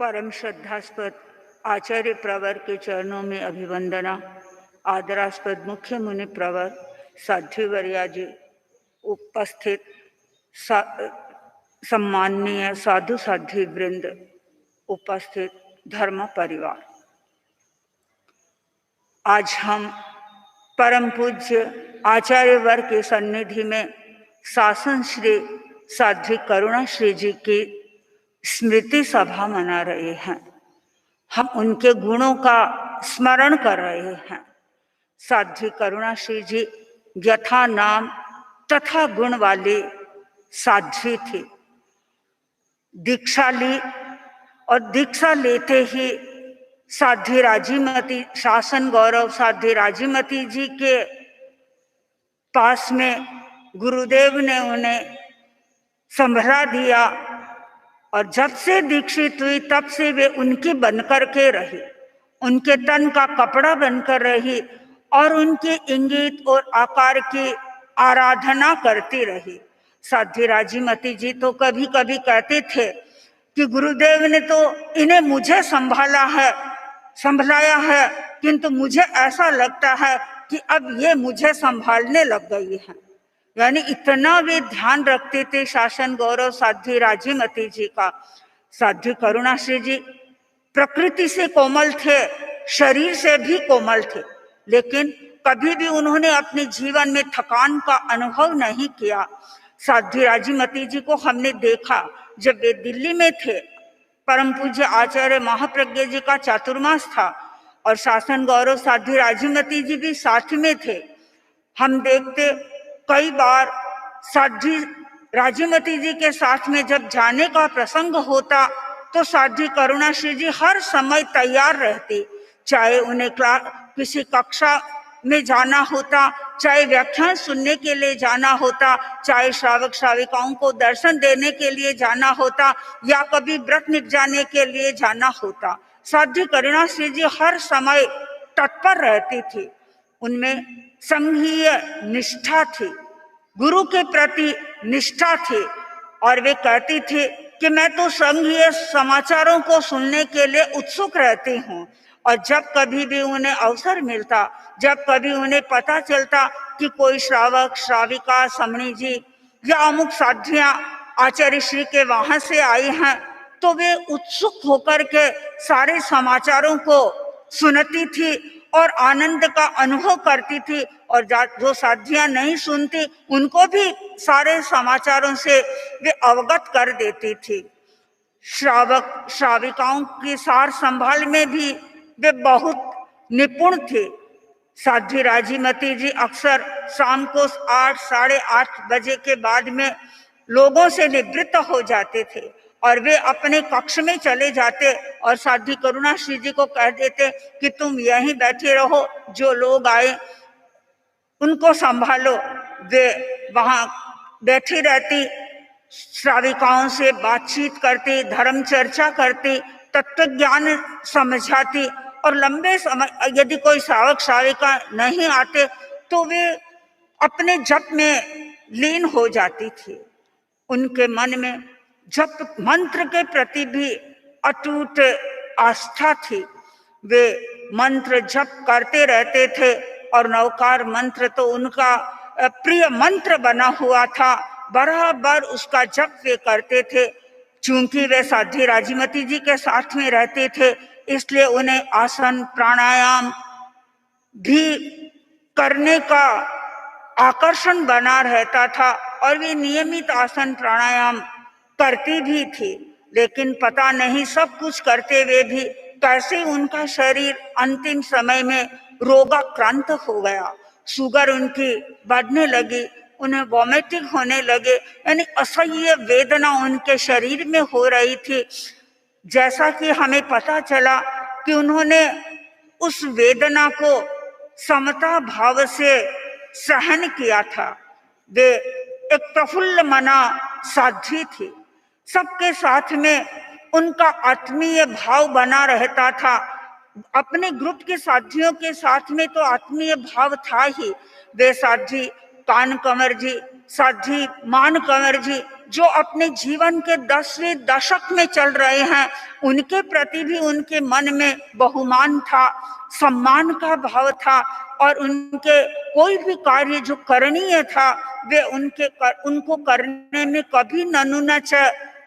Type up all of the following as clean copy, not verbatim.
परम श्रद्धास्पद आचार्य प्रवर के चरणों में अभिवंदना। आदरास्पद मुख्य मुनि प्रवर साध्वीवर्या जी, उपस्थित सम्माननीय साधु साध्वी वृंद, उपस्थित धर्म परिवार, आज हम परम पूज्य आचार्य वर्ग के सन्निधि में शासन श्री साध्वी करुणा श्री जी की स्मृति सभा मना रहे हैं। हम उनके गुणों का स्मरण कर रहे हैं। साध्वी करुणा श्री जी यथा नाम तथा गुण वाली साध्वी थी। दीक्षा ली और दीक्षा लेते ही साध्वी राजीमती, शासन गौरव साध्वी राजीमती जी के पास में गुरुदेव ने उन्हें संभला दिया और जब से दीक्षित हुई तब से वे उनकी बनकर के रही, उनके तन का कपड़ा बनकर रही और उनके इंगित और आकार की आराधना करती रही। साध्वी राजीमती जी तो कभी कभी कहते थे कि गुरुदेव ने तो इन्हें मुझे संभलाया है, किंतु मुझे ऐसा लगता है कि अब ये मुझे संभालने लग गई है। यानी इतना वे ध्यान रखते थे शासन गौरव साध्वी राजीमती जी का। साध्वी करुणा श्री जी प्रकृति से कोमल थे, शरीर से भी कोमल थे, लेकिन कभी भी उन्होंने अपने जीवन में थकान का अनुभव नहीं किया। साध्वी राजीमती जी को हमने देखा जब वे दिल्ली में थे। परम पूज्य आचार्य महाप्रज्ञ जी का चातुर्मास था और शासन गौरव साध्वी राजीमती जी भी साथ में थे। हम देखते कई बार साध्वी राजीमती जी के साथ में जब जाने का प्रसंग होता तो साध्वी करुणा श्री जी हर समय तैयार रहती, चाहे उन्हें किसी कक्षा में जाना होता, चाहे व्याख्यान सुनने के लिए जाना होता, चाहे श्रावक श्राविकाओं को दर्शन देने के लिए जाना होता या कभी व्रत निपजाने के लिए जाना होता। साध्वी करुणा श्री जी हर समय तत्पर रहती थी। उनमें संघीय निष्ठा थी, गुरु के प्रति निष्ठा थी और वे कहती थी कि मैं तो संघीय समाचारों को सुनने के लिए उत्सुक रहती हूँ और जब कभी भी उन्हें अवसर मिलता, जब कभी उन्हें पता चलता कि कोई श्रावक श्राविका समणी जी या अमुक साध्वियाँ आचार्य श्री के वहां से आई हैं तो वे उत्सुक होकर के सारे समाचारों को सुनती थी और आनंद का अनुभव करती थी और जो साध्वियाँ नहीं सुनती उनको भी सारे समाचारों से वे अवगत कर देती थी। श्रावक श्राविकाओं की सार संभाल में भी वे बहुत निपुण थे। साध्वी राजीमती जी अक्सर शाम को 8 साढ़े 8 बजे के बाद में लोगों से निवृत्त हो जाते थे और वे अपने कक्ष में चले जाते और साध्वी करुणा श्री जी को कह देते कि तुम यहीं बैठे रहो, जो लोग आए उनको संभालो। वे वहाँ बैठी रहती, श्राविकाओं से बातचीत करती, धर्म चर्चा करती, तत्व ज्ञान समझाती और लंबे समय यदि कोई श्रावक श्राविका नहीं आते तो वे अपने जप में लीन हो जाती थी। उनके मन में जप मंत्र के प्रति भी अटूट आस्था थी। वे मंत्र जप करते रहते थे और नवकार मंत्र तो उनका प्रिय मंत्र बना हुआ था, बराबर उसका जप वे करते थे। चूंकि वे साध्वी राजीमती जी के साथ में रहते थे इसलिए उन्हें आसन प्राणायाम भी करने का आकर्षण बना रहता था और वे नियमित आसन प्राणायाम करती भी थी। लेकिन पता नहीं सब कुछ करते हुए भी कैसे उनका शरीर अंतिम समय में रोगाक्रांत हो गया। शुगर उनकी बढ़ने लगी, उन्हें वॉमिटिंग होने लगे, यानी असह्य वेदना उनके शरीर में हो रही थी। जैसा कि हमें पता चला कि उन्होंने उस वेदना को समता भाव से सहन किया था। वे एक प्रफुल्ल मना साध्वी थी, सबके साथ में उनका आत्मीय भाव बना रहता था। अपने ग्रुप के साथियों के साथ में तो आत्मीय भाव था ही। वे साध्वी कान कंवर जी, साध्वी मान कंवर जी जो अपने जीवन के 10वें दशक में चल रहे हैं, उनके प्रति भी उनके मन में बहुमान था, सम्मान का भाव था, और उनके कोई भी कार्य जो करणीय था वे उनको करने में कभी ननुनच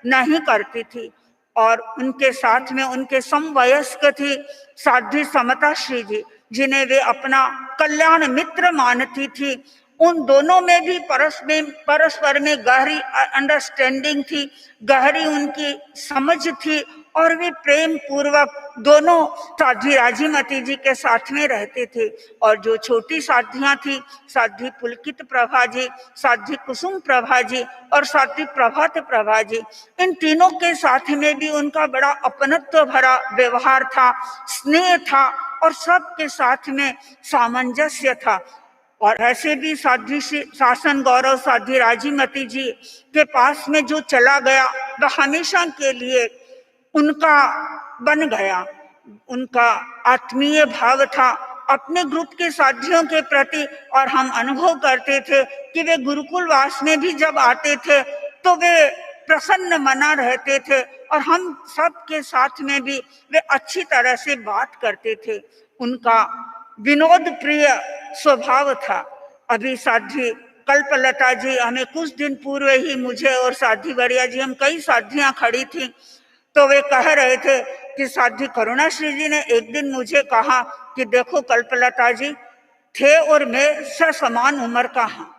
नहीं करती थी। और उनके साथ में उनके समवयस्क थी साध्वी समता श्री जी, जिन्हें वे अपना कल्याण मित्र मानती थी। उन दोनों में भी परस्पर में गहरी अंडरस्टैंडिंग थी, गहरी उनकी समझ थी, और वे प्रेम पूर्वक दोनों साध्वी राजीमती जी के साथ में रहते थे। और जो छोटी साध्वियां थी, साध्वी पुलकित प्रभा जी, साध्वी कुसुम प्रभा जी और साध्वी प्रभात प्रभा जी, इन तीनों के साथ में भी उनका बड़ा अपनत्व भरा व्यवहार था, स्नेह था, और सबके साथ में सामंजस्य था। और ऐसे भी साध्वी शासन गौरव साध्वी राजीमती जी के पास में जो चला गया वह हमेशा के लिए उनका बन गया। उनका आत्मीय भाव था अपने ग्रुप के साथियों के प्रति, और हम अनुभव करते थे कि वे गुरुकुल वास में भी जब आते थे तो वे प्रसन्न मना रहते थे, और हम सब के साथ में भी वे अच्छी तरह से बात करते थे। उनका विनोद प्रिय स्वभाव था। अभी साध्वी कल्पलता जी, हमें कुछ दिन पूर्व ही मुझे और साध्वी बढ़िया जी, हम कई साध्वियां खड़ी थी, तो वे कह रहे थे कि साध्वी करुणाश्री जी ने एक दिन मुझे कहा कि देखो कल्पलता जी, थे और मैं समान उम्र का हाँ,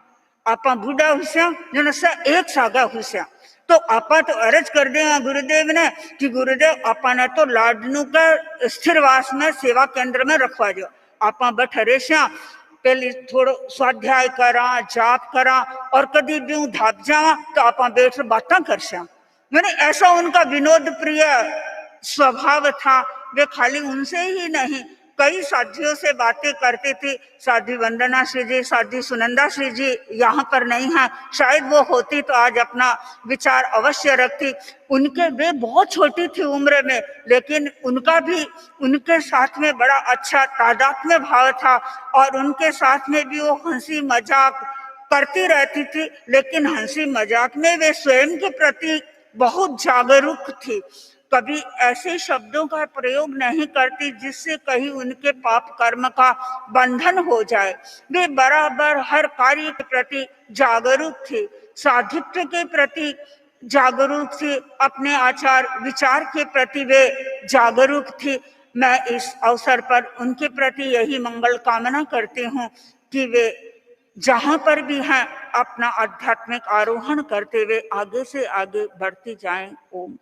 आपा बूढ़ा हुस्या जो सा एक सागा हुस्या, तो आपा तो अर्ज कर दे गुरुदेव ने कि गुरुदेव आपा ने तो लाडनू का स्थिरवास में सेवा केंद्र में रखवा दो, आपा बैठे श्या पहले थोड़ो स्वाध्याय करा, जाप करा, और कभी भी धाप जावा तो आपा बैठ बातें कर श्या। मैंने ऐसा उनका विनोद प्रिय स्वभाव था। वे खाली उनसे ही नहीं, कई साथियों से बातें करते थे। साध्वी वंदना श्री जी, साध्वी सुनंदा श्री जी यहाँ पर नहीं है, शायद वो होती तो आज अपना विचार अवश्य रखती। उनके वे बहुत छोटी थी उम्र में, लेकिन उनका भी उनके साथ में बड़ा अच्छा तादात्म्य भाव था, और उनके साथ में भी वो हंसी मजाक करती रहती थी, लेकिन हंसी मजाक में वे स्वयं के प्रति बहुत जागरूक थी। कभी ऐसे शब्दों का प्रयोग नहीं करती जिससे कहीं उनके पाप कर्म का बंधन हो जाए। वे बराबर हर कार्य के प्रति जागरूक थी, साधुत्व के प्रति जागरूक थी, अपने आचार विचार के प्रति वे जागरूक थी। मैं इस अवसर पर उनके प्रति यही मंगल कामना करती हूँ कि वे जहाँ पर भी हैं अपना आध्यात्मिक आरोहण करते हुए आगे से आगे बढ़ती जाएं। ओम।